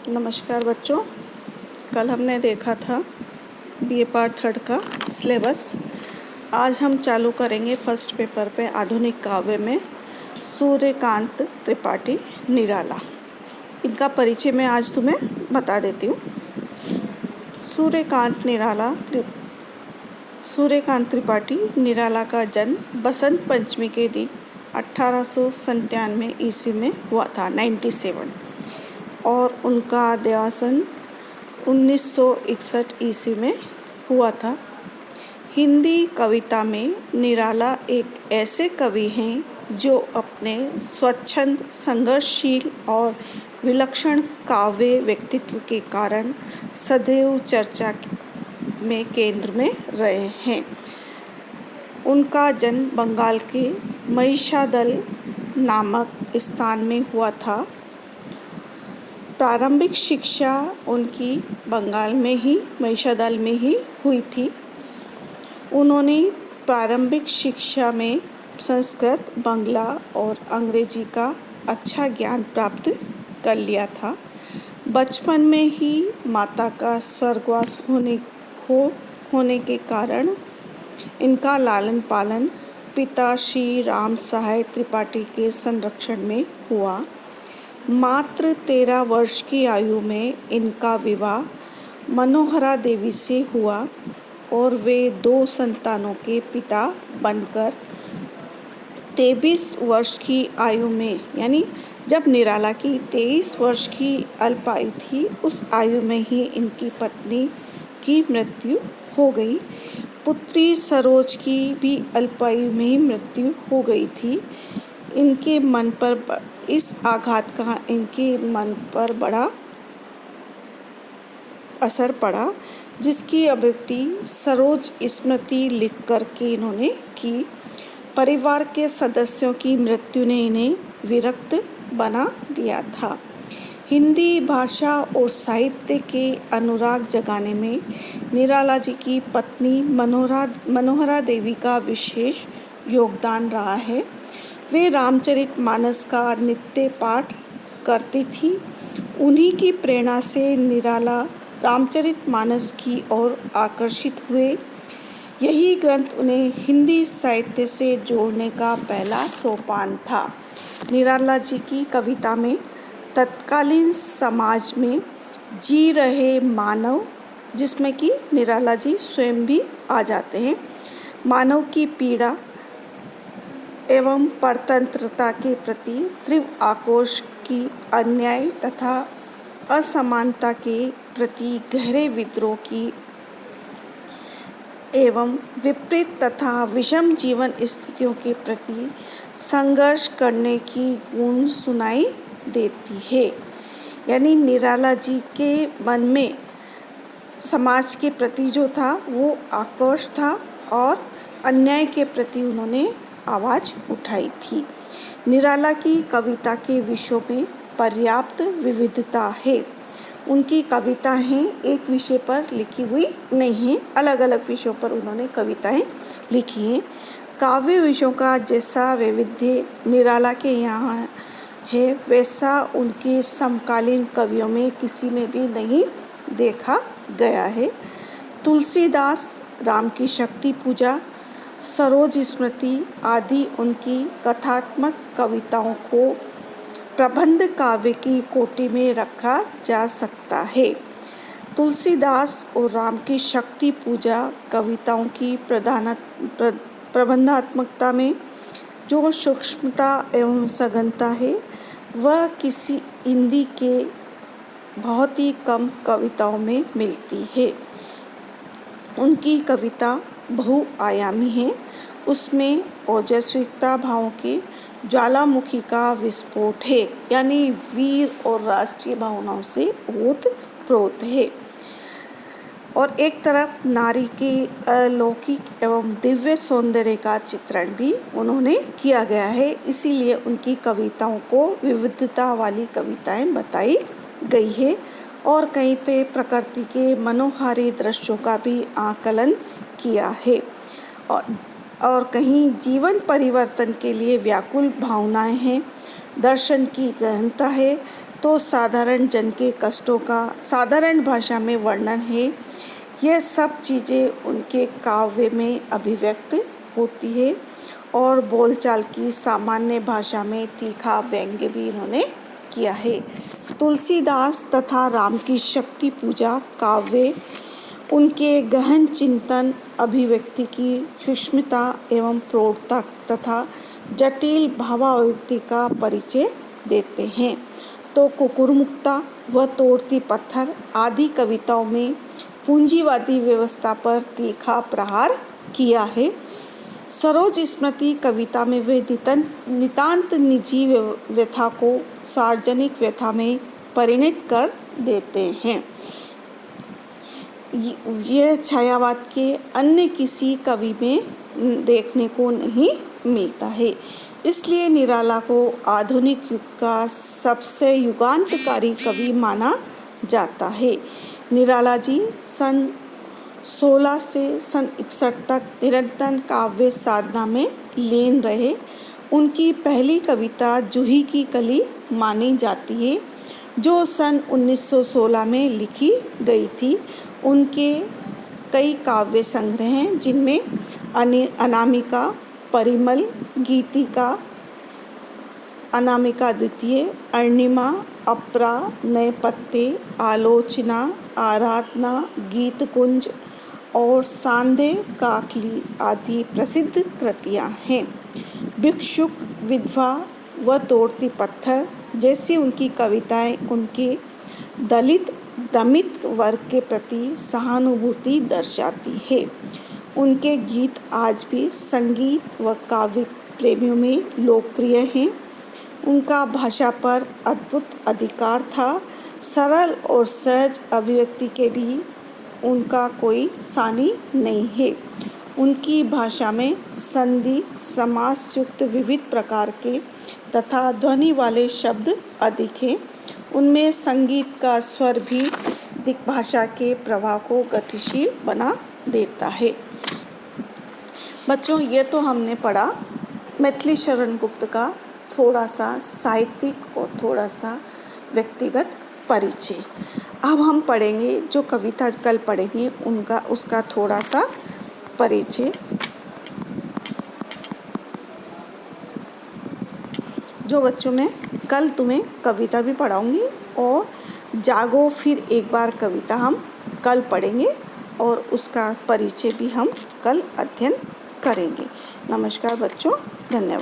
नमस्कार बच्चों। कल हमने देखा था बीए पार्ट 3 का सिलेबस। आज हम चालू करेंगे फर्स्ट पेपर पे आधुनिक काव्य में सूर्यकांत त्रिपाठी निराला। इनका परिचय मैं आज तुम्हें बता देती हूँ। सूर्यकांत त्रिपाठी निराला का जन्म बसंत पंचमी के दिन 1897 ईस्वी में हुआ था 97, और उनका देहांत 1961 ईस्वी में हुआ था। हिंदी कविता में निराला एक ऐसे कवि हैं जो अपने स्वच्छंद, संघर्षशील और विलक्षण काव्य व्यक्तित्व के कारण सदैव चर्चा में केंद्र में रहे हैं। उनका जन्म बंगाल के महिषादल नामक स्थान में हुआ था। प्रारंभिक शिक्षा उनकी बंगाल में ही महिषादल में ही हुई थी। उन्होंने प्रारंभिक शिक्षा में संस्कृत, बांग्ला और अंग्रेजी का अच्छा ज्ञान प्राप्त कर लिया था। बचपन में ही माता का स्वर्गवास होने के कारण इनका लालन पालन पिता श्री राम सहाय त्रिपाठी के संरक्षण में हुआ। मात्र 13 वर्ष की आयु में इनका विवाह मनोहरा देवी से हुआ और वे 2 संतानों के पिता बनकर 23 वर्ष की आयु में, यानी जब निराला की 23 वर्ष की अल्पायु थी, उस आयु में ही इनकी पत्नी की मृत्यु हो गई। पुत्री सरोज की भी अल्पायु में ही मृत्यु हो गई थी। इनके मन पर इस आघात का इनके मन पर बड़ा असर पड़ा, जिसकी अभिव्यक्ति सरोज स्मृति लिख कर के इन्होंने की। परिवार के सदस्यों की मृत्यु ने इन्हें विरक्त बना दिया था। हिंदी भाषा और साहित्य के अनुराग जगाने में निराला जी की पत्नी मनोहरा देवी का विशेष योगदान रहा है। वे रामचरितमानस का नित्य पाठ करती थी। उन्हीं की प्रेरणा से निराला रामचरितमानस की ओर आकर्षित हुए। यही ग्रंथ उन्हें हिंदी साहित्य से जोड़ने का पहला सोपान था। निराला जी की कविता में तत्कालीन समाज में जी रहे मानव, जिसमें कि निराला जी स्वयं भी आ जाते हैं, मानव की पीड़ा एवं परतंत्रता के प्रति तीव्र आक्रोश की, अन्याय तथा असमानता के प्रति गहरे विद्रोह की एवं विपरीत तथा विषम जीवन स्थितियों के प्रति संघर्ष करने की गुण सुनाई देती है। यानी निराला जी के मन में समाज के प्रति जो था वो आक्रोश था और अन्याय के प्रति उन्होंने आवाज़ उठाई थी। निराला की कविता के विषयों में पर्याप्त विविधता है। उनकी कविताएं एक विषय पर लिखी हुई नहीं हैं, अलग अलग विषयों पर उन्होंने कविताएं लिखी हैं। काव्य विषयों का जैसा वैविध्य निराला के यहाँ है, वैसा उनके समकालीन कवियों में किसी में भी नहीं देखा गया है। तुलसीदास, राम की शक्ति पूजा, सरोज स्मृति आदि उनकी कथात्मक कविताओं को प्रबंध काव्य की कोटि में रखा जा सकता है। तुलसीदास और राम की शक्ति पूजा कविताओं की प्रबंधात्मकता में जो सूक्ष्मता एवं सघनता है, वह किसी हिंदी के बहुत ही कम कविताओं में मिलती है। उनकी कविता बहुआयामी है। उसमें ओजस्विता भावों के ज्वालामुखी का विस्फोट है, यानी वीर और राष्ट्रीय भावनाओं से ओतप्रोत है। और एक तरफ नारी के अलौकिक एवं दिव्य सौंदर्य का चित्रण भी उन्होंने किया गया है। इसीलिए उनकी कविताओं को विविधता वाली कविताएं बताई गई है। और कहीं पे प्रकृति के मनोहारी दृश्यों का भी आकलन किया है, और कहीं जीवन परिवर्तन के लिए व्याकुल भावनाएं हैं। दर्शन की गहनता है, तो साधारण जन के कष्टों का साधारण भाषा में वर्णन है। यह सब चीज़ें उनके काव्य में अभिव्यक्त होती है और बोलचाल की सामान्य भाषा में तीखा व्यंग्य भी इन्होंने किया है। तुलसीदास तथा राम की शक्ति पूजा काव्य उनके गहन चिंतन, अभिव्यक्ति की सूक्ष्मता एवं प्रौढ़ता तथा जटिल भावाभिव्यक्ति का परिचय देते हैं। तो कुकुरमुक्ता व तोड़ती पत्थर आदि कविताओं में पूंजीवादी व्यवस्था पर तीखा प्रहार किया है। सरोज स्मृति कविता में वे नितांत निजी व्यथा को सार्वजनिक व्यथा में परिणत कर देते हैं। यह छायावाद के अन्य किसी कवि में देखने को नहीं मिलता है। इसलिए निराला को आधुनिक युग का सबसे युगांतकारी कवि माना जाता है। निराला जी सन 16 से सन 61 तक निरंतर काव्य साधना में लीन रहे। उनकी पहली कविता जूही की कली मानी जाती है, जो सन 1916 में लिखी गई थी। उनके कई काव्य संग्रह हैं, जिनमें अनामिका, परिमल, गीतिका, अनामिका द्वितीय, अरुणिमा, अपरा, नए पत्ते, आलोचना, आराधना, गीतकुंज और सांदे काकली आदि प्रसिद्ध कृतियाँ हैं। भिक्षुक, विधवा व तोड़ती पत्थर जैसी उनकी कविताएं उनके दमित वर्ग के प्रति सहानुभूति दर्शाती है। उनके गीत आज भी संगीत व काव्य प्रेमियों में लोकप्रिय हैं। उनका भाषा पर अद्भुत अधिकार था। सरल और सहज अभिव्यक्ति के भी उनका कोई सानी नहीं है। उनकी भाषा में संधि समास युक्त विविध प्रकार के तथा ध्वनि वाले शब्द अधिक हैं। उनमें संगीत का स्वर भी दिग्भाषा के प्रवाह को गतिशील बना देता है। बच्चों, ये तो हमने पढ़ा मैथिली शरण गुप्त का थोड़ा सा साहित्यिक और थोड़ा सा व्यक्तिगत परिचय। अब हम पढ़ेंगे जो कविता कल पढ़ेंगे उसका थोड़ा सा परिचय। जो बच्चों मैं कल तुम्हें कविता भी पढ़ाऊंगी और जागो फिर एक बार कविता हम कल पढ़ेंगे और उसका परिचय भी हम कल अध्ययन करेंगे। नमस्कार बच्चों, धन्यवाद।